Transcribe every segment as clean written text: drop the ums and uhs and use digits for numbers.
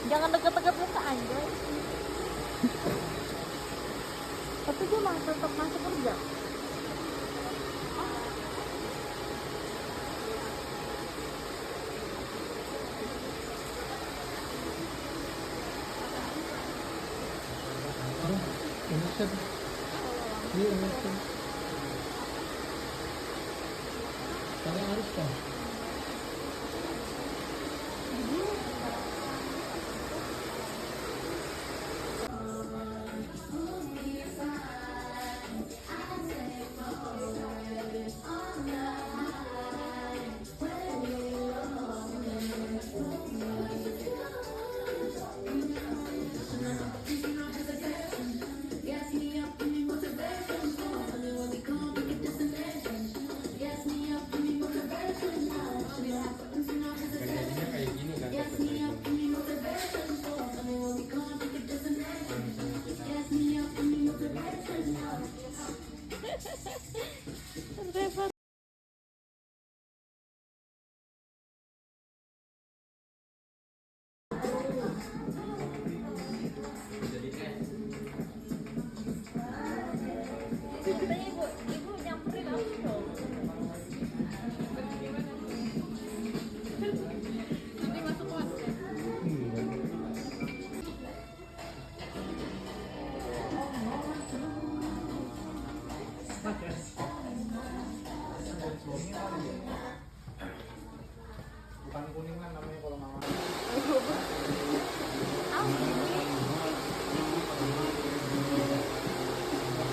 Jangan deket-deket muka anjay. Tapi dia masih tetap masuk kerja. Innocent. Iya, innocent. Kalian harus kan? Ibu nyamperin aku dong. Nanti masuk kelas ya. Bukan kuningan namanya kalau mama.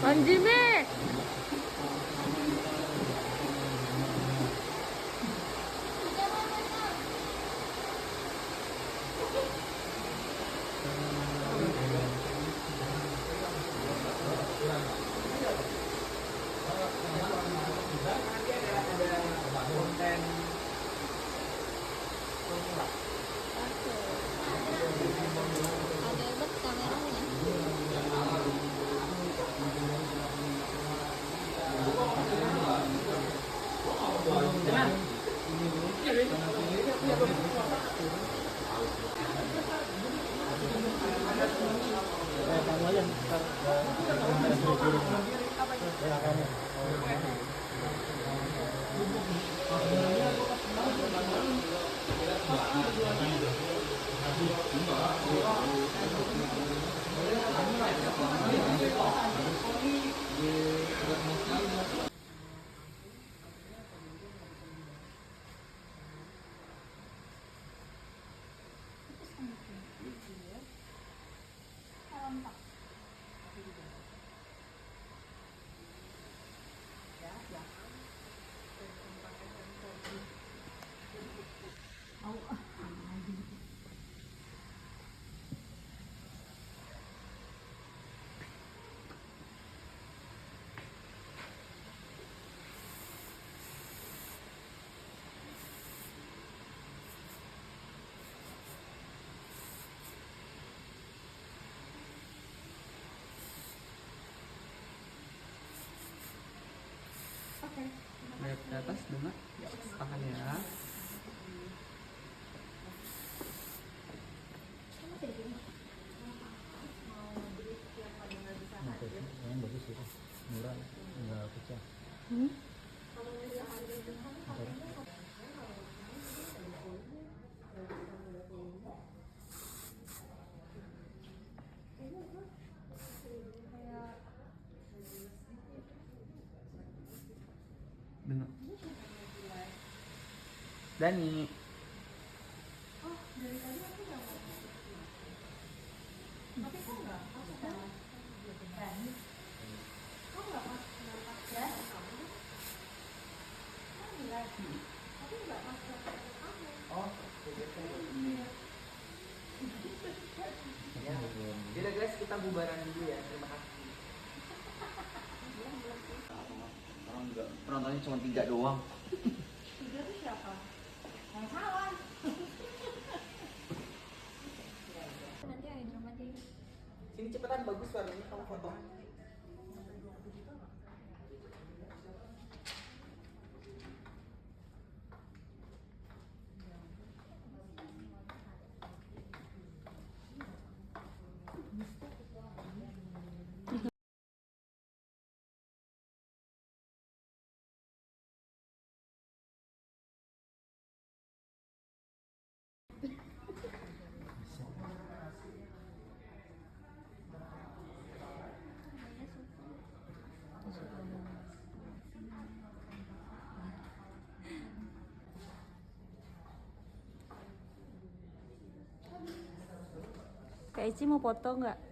Anjime. Konten Ada hebat kameranya. kamu aja ntar ada suruh kirim ya kamu. Lihat ke atas dengar tahan ya. Yang bagus sih, murah, nggak pecah. Dengar. Dani. Yaudah guys, kita bubaran dulu ya. Terima kasih. Penontonnya cuma 3 doang. Tiga tuh siapa? Yang salah. Nanti ada drama aja. Sini cepetan, bagus warnanya, kamu foto. Kak Ici mau foto nggak?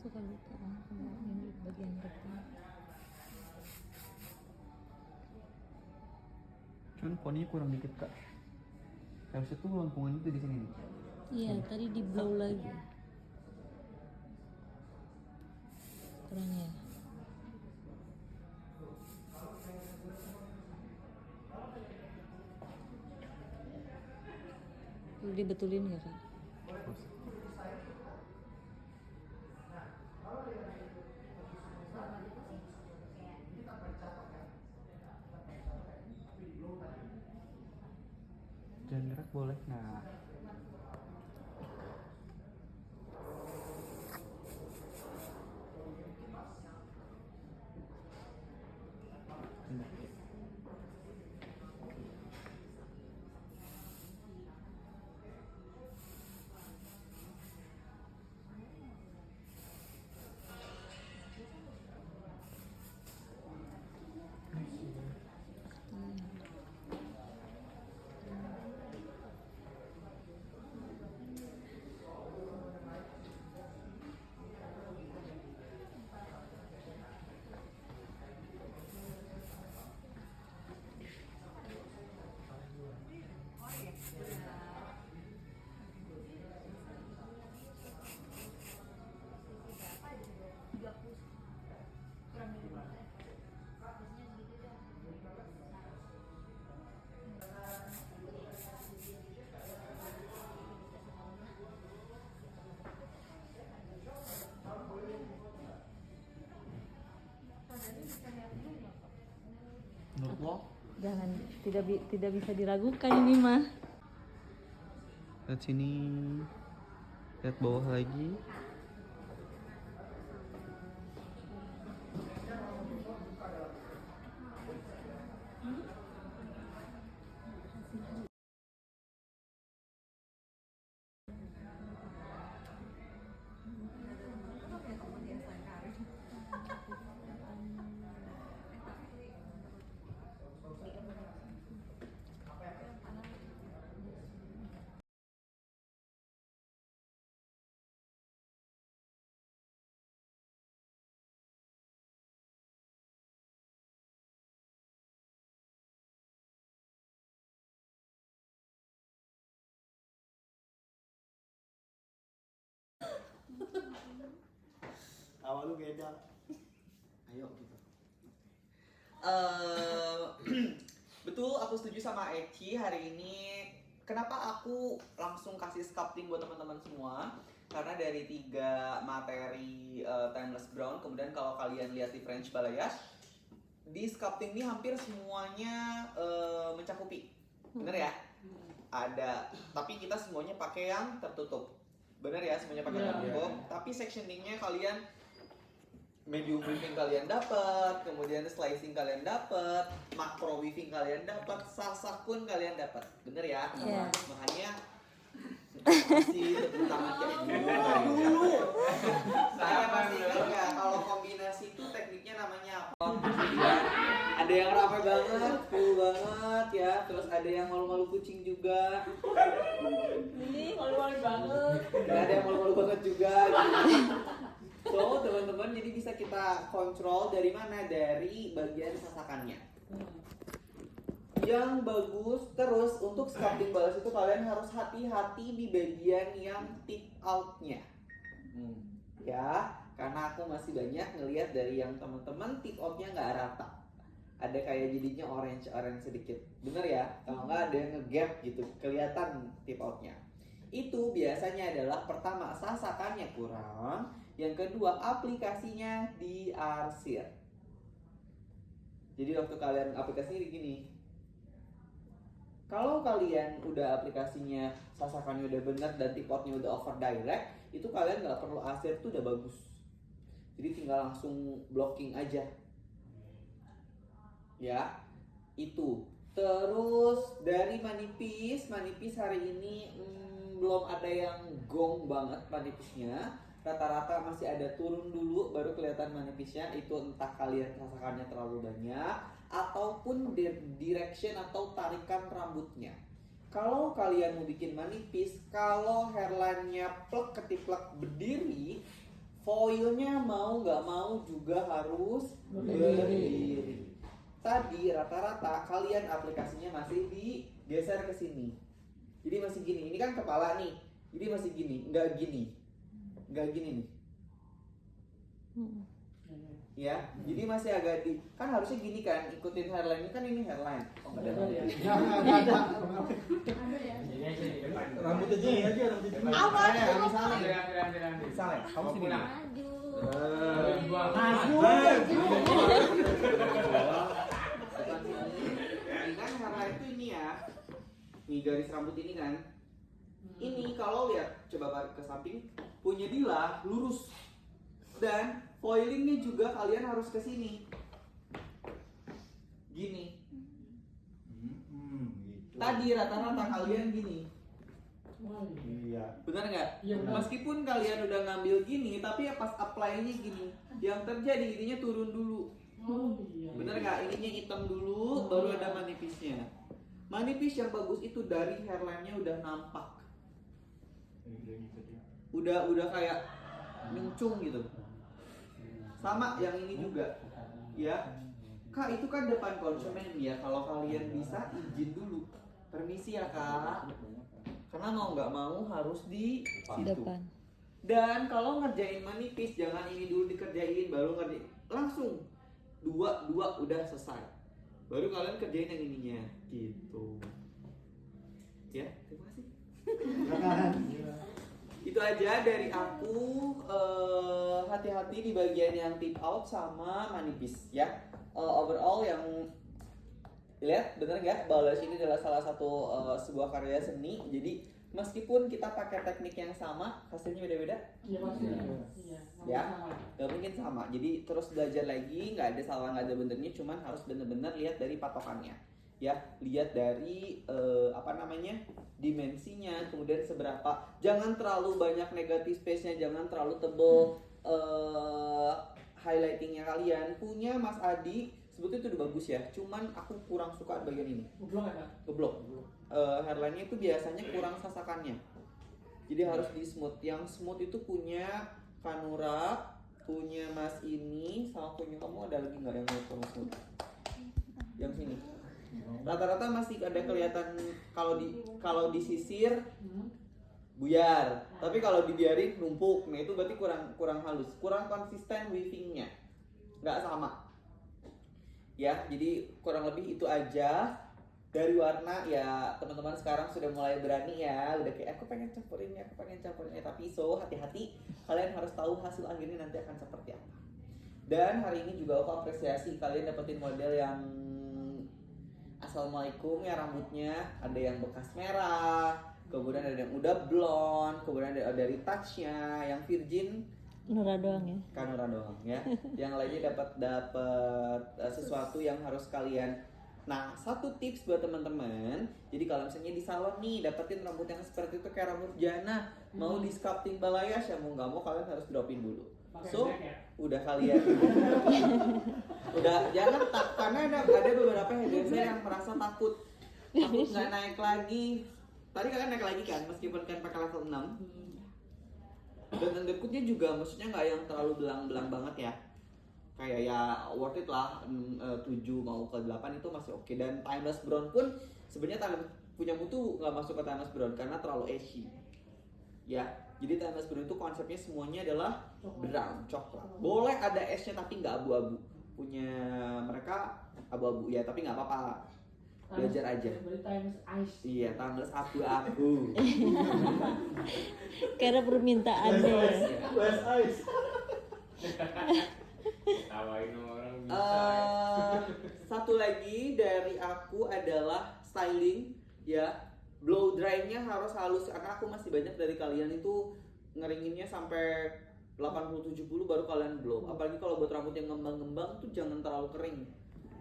Suka lupa kalau ini bagian depan. Cuman poninya kurang dikit kak. Harusnya tuh lengkungan itu di sini nih. Iya, tadi di blow lagi. Kurang ya. Perlu dibetulin nggak kak? Jangan gerak boleh. Nah. Menurut lo? Jangan, tidak bisa diragukan ini mah. Lihat sini. Lihat bawah lagi. Awal lu beda. Ayo gitu. Betul, aku setuju sama Eci hari ini. Kenapa aku langsung kasih sculpting buat teman-teman semua? Karena dari 3 materi timeless brown, kemudian kalau kalian lihat di French balayage, di sculpting ini hampir semuanya mencakupi. Bener ya? Ada, tapi kita semuanya pakai yang tertutup. Bener ya, semuanya pakai yang tertutup. Tapi sectioningnya kalian medium weaving kalian dapat, kemudian slicing kalian dapat, macro weaving kalian dapat, sasah pun kalian dapat, bener ya? Iya. Makanya masih tepuk tangan kayak dulu. Saya masih ingat nggak kalau kombinasi itu tekniknya namanya apa? Ada yang ramai banget, full banget ya, terus ada yang malu-malu kucing juga. Ini malu-malu banget. Dan ada yang malu-malu banget juga. Gitu. So, teman-teman, jadi bisa kita kontrol dari mana? Dari bagian sasakannya. Yang bagus, terus untuk sculpting balas itu kalian harus hati-hati di bagian yang tip out-nya. ya, karena aku masih banyak ngelihat dari yang teman-teman tip outnya nggak rata, ada kayak jadinya orange sedikit, bener ya? Kalau nggak ada yang nge-gap gitu, kelihatan tip outnya. Itu biasanya adalah pertama sasakannya kurang, yang kedua aplikasinya diarsir. Jadi waktu kalian aplikasinya gini, kalau kalian udah aplikasinya sasakannya udah bener dan tip outnya udah over direct, itu kalian nggak perlu arsir, itu udah bagus. Jadi tinggal langsung blocking aja. Ya, itu. Terus dari manipis hari ini belum ada yang gong banget manipisnya. Rata-rata masih ada turun dulu baru kelihatan manipisnya. Itu entah kalian rasakannya terlalu banyak ataupun direction atau tarikan rambutnya. Kalau kalian mau bikin manipis, kalau hairline-nya plek ketiplek berdiri, foilnya mau nggak mau juga harus berdiri. Tadi rata-rata kalian aplikasinya masih digeser ke sini. Jadi masih gini. Ini kan kepala nih. Jadi masih gini, nggak gini. Nggak gini nih. Ya, jadi masih agak di, kan harusnya gini kan, ikutin hairline ini kan, ini hairline. Oh, nggak ada. Ada ya. Rambut aja, rambut aja. Misalnya, kamu sini. Maju. Ini kan hairline itu ini ya. Nih garis rambut ini kan. Ini kalau lihat coba balik ke samping, punya Dila lurus. Dan foilingnya juga kalian harus ke sini. Gini. Gitu. Tadi rata-rata kalian gini. Iya. Benar nggak? Iya, benar. Meskipun kalian udah ngambil gini, tapi ya pas apply-nya gini. Yang terjadi ininya turun dulu. Bener nggak? Ininya hitam dulu, baru ada manipisnya. Manipis yang bagus itu dari hairline-nya udah nampak. Udah kayak mincung gitu. Sama yang ini juga. Ya. Kak, itu kan depan konsumen ya. Kalau kalian bisa izin dulu. Permisi ya, Kak. Karena mau nggak mau harus di situ. Depan. Dan kalau ngerjain manipis jangan ini dulu dikerjain baru ngerjain langsung dua udah selesai. Baru kalian kerjain yang ininya gitu. Ya, terima kasih. Itu aja dari aku. Hati-hati di bagian yang tip out sama manipis ya. Overall yang lihat bener nggak Balash ini adalah salah satu sebuah karya seni. Jadi meskipun kita pakai teknik yang sama, hasilnya beda-beda. Iya pasti. Ya, nggak mungkin sama. Jadi terus belajar lagi, nggak ada salah, nggak ada benernya. Cuman harus bener-bener lihat dari patokannya. Ya, lihat dari dimensinya, kemudian seberapa. Jangan terlalu banyak negatif space-nya, jangan terlalu tebel highlightingnya kalian. Punya Mas Adi sebetulnya itu udah bagus ya, cuman aku kurang suka bagian ini. Geblok. Hairline-nya itu biasanya kurang sasakannya. Jadi harus di smooth. Yang smooth itu punya Kanura, punya Mas ini, sama punya kamu ada lagi nggak yang kurang smooth? Yang sini. Rata-rata masih ada kelihatan kalau disisir buyar, tapi kalau dibiarin numpuk. Nah itu berarti kurang halus, kurang konsisten weavingnya, nggak sama. Ya, jadi kurang lebih itu aja. Dari warna ya teman-teman sekarang sudah mulai berani ya, udah kayak aku pengen campurin ya, tapi hati-hati, kalian harus tahu hasil akhirnya nanti akan seperti apa. Dan hari ini juga aku apresiasi kalian dapetin model yang assalamualaikum ya, rambutnya ada yang bekas merah, kemudian ada yang udah blonde, kemudian ada dari touchnya yang virgin. Nura doang ya. Kanura doang ya. Yang lainnya dapat sesuatu yang harus kalian. Nah, satu tips buat teman-teman. Jadi kalau misalnya di salon nih dapetin rambut yang seperti itu kayak rambut Jana, mau di sculpting Balayash ya mau nggak mau kalian harus dropin dulu. So, udah kalian udah jangan karena ada beberapa hairdresser yang merasa takut nggak naik lagi. Tadi kalian naik lagi kan meskipun kalian pakai level 6. Dan undercutnya juga maksudnya nggak yang terlalu belang-belang banget ya, kayak ya worth it lah. 7 mau ke 8 itu masih oke. Dan timeless brown pun sebenarnya punya mutu nggak masuk ke timeless brown karena terlalu ashy. Ya, jadi timeless brown itu konsepnya semuanya adalah brown, coklat. Boleh ada esnya tapi nggak abu-abu. Punya mereka abu-abu ya, tapi nggak apa-apa. Belajar aja. Times ice. Iya, timeless abu-abu. Karena permintaannya ya. West ice. Tawain orang bisa. Satu lagi dari aku adalah styling ya. Blow dry-nya harus halus karena aku masih banyak dari kalian itu ngeringinnya sampai 80-70 baru kalian blow. Apalagi kalau buat rambut yang ngembang-ngembang tuh jangan terlalu kering.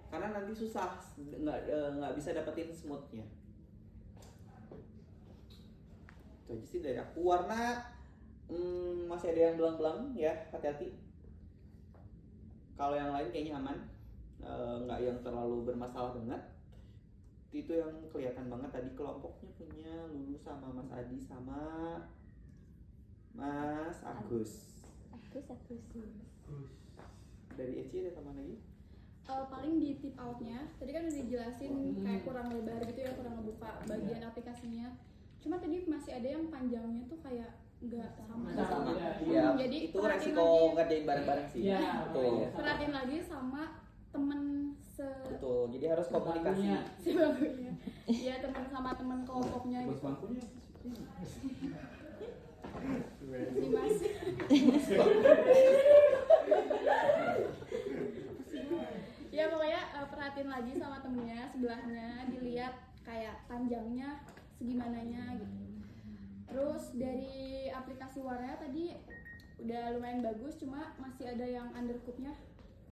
Karena nanti susah nggak bisa dapetin smoothnya. Itu aja sih dari aku. Warna masih ada yang belang-belang ya, hati-hati. Kalau yang lain kayaknya aman, nggak yang terlalu bermasalah banget. Itu yang kelihatan banget tadi kelompoknya punya Lulu sama Mas Adi sama Mas Agus. Dari Eci ada tambahan lagi? Paling di tip outnya tadi kan udah dijelasin kayak kurang lebar gitu ya, kurang ngebuka bagian aplikasinya. Cuma tadi masih ada yang panjangnya tuh kayak nggak sama. Sama. Ya. Ya, Jadi itu perhatiin resiko lagi. ngerjain bareng-bareng sih. Iya. Betul. Perhatiin lagi sama temen Betul. Jadi harus komunikasi. sebagainya. Ya teman sama teman kelompoknya Bos gitu. bangkunya. Si Mas. Ya pokoknya perhatiin lagi sama temennya sebelahnya, dilihat kayak panjangnya segimananya gitu. Terus dari aplikasi warnanya tadi udah lumayan bagus, cuma masih ada yang undercooknya